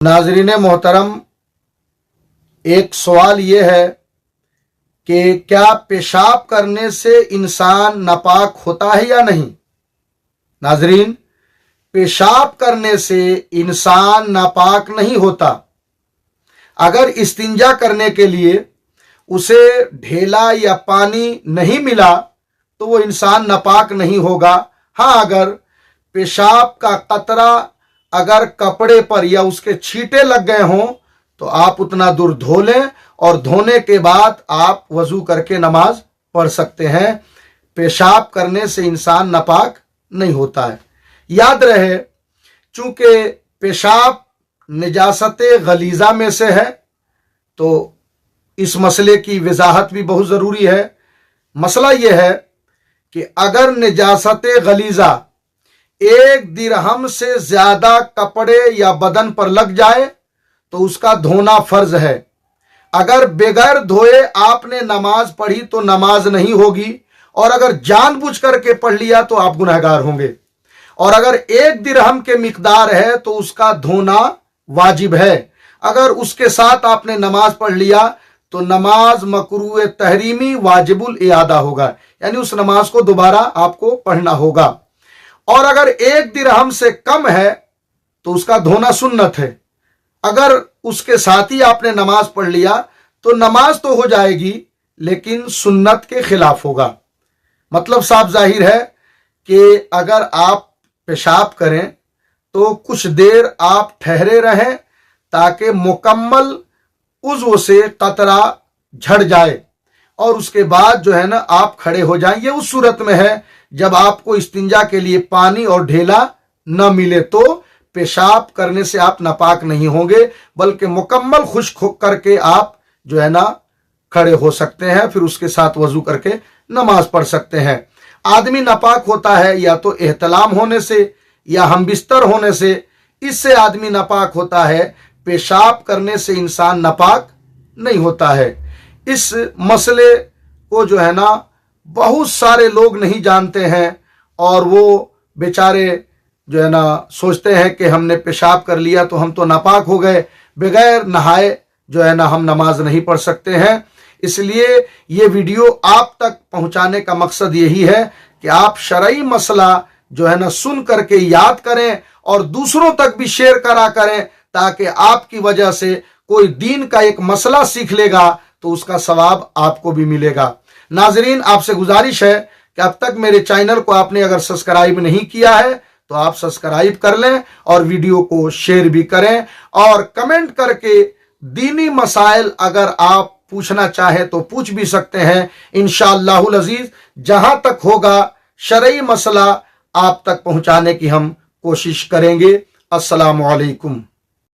नाजरीन मोहतरम, एक सवाल ये है कि क्या पेशाब करने से इंसान नापाक होता है या नहीं। नाजरीन, पेशाब करने से इंसान नापाक नहीं होता। अगर इस्तिंजा करने के लिए उसे ढेला या पानी नहीं मिला तो वो इंसान नापाक नहीं होगा। हाँ, अगर पेशाब का कतरा अगर कपड़े पर या उसके छींटे लग गए हों तो आप उतना दूर धो लें और धोने के बाद आप वजू करके नमाज पढ़ सकते हैं। पेशाब करने से इंसान नापाक नहीं होता है। याद रहे, चूंकि पेशाब निजासत गलीज़ा में से है तो इस मसले की वजाहत भी बहुत ज़रूरी है। मसला यह है कि अगर निजासत गलीज़ा 1 दिरहम से ज़्यादा कपड़े या बदन पर लग जाए तो उसका धोना फर्ज है। अगर बगैर धोए आपने नमाज पढ़ी तो नमाज नहीं होगी, और अगर जानबूझ करके पढ़ लिया तो आप गुनहगार होंगे। और अगर 1 दिरहम के मिकदार है तो उसका धोना वाजिब है। अगर उसके साथ आपने नमाज पढ़ लिया तो नमाज मकरूह तहरीमी वाजिबुल इयादा होगा, यानी उस नमाज को दोबारा आपको पढ़ना होगा। और अगर 1 दिरहम से कम है तो उसका धोना सुन्नत है। अगर उसके साथ ही आपने नमाज पढ़ लिया तो नमाज तो हो जाएगी लेकिन सुन्नत के खिलाफ होगा। मतलब साफ जाहिर है कि अगर आप पेशाब करें तो कुछ देर आप ठहरे रहें ताकि मुकम्मल उज़्व से कतरा झड़ जाए, और उसके बाद जो है ना आप खड़े हो जाएं। ये उस सूरत में है जब आपको इस्तिंजा के लिए पानी और ढेला न मिले, तो पेशाब करने से आप नापाक नहीं होंगे, बल्कि मुकम्मल खुश्क करके आप जो है ना खड़े हो सकते हैं। फिर उसके साथ वजू करके नमाज पढ़ सकते हैं। आदमी नापाक होता है या तो एहतलाम होने से या हम बिस्तर होने से, इससे आदमी नापाक होता है। पेशाब करने से इंसान नापाक नहीं होता है। इस मसले को जो है ना बहुत सारे लोग नहीं जानते हैं, और वो बेचारे जो है ना सोचते हैं कि हमने पेशाब कर लिया तो हम तो नापाक हो गए, बगैर नहाए जो है ना हम नमाज नहीं पढ़ सकते हैं। इसलिए ये वीडियो आप तक पहुंचाने का मकसद यही है कि आप शरई मसला जो है ना सुन करके याद करें और दूसरों तक भी शेयर करा करें, ताकि आपकी वजह से कोई दीन का एक मसला सीख लेगा तो उसका सवाब आपको भी मिलेगा। नाजरीन, आपसे गुजारिश है कि अब तक मेरे चैनल को आपने अगर सब्सक्राइब नहीं किया है तो आप सब्सक्राइब कर लें और वीडियो को शेयर भी करें, और कमेंट करके दीनी मसाइल अगर आप पूछना चाहें तो पूछ भी सकते हैं। इंशाअल्लाहुल अजीज जहां तक होगा शरई मसला आप तक पहुंचाने की हम कोशिश करेंगे। अस्सलामु अलैकुम।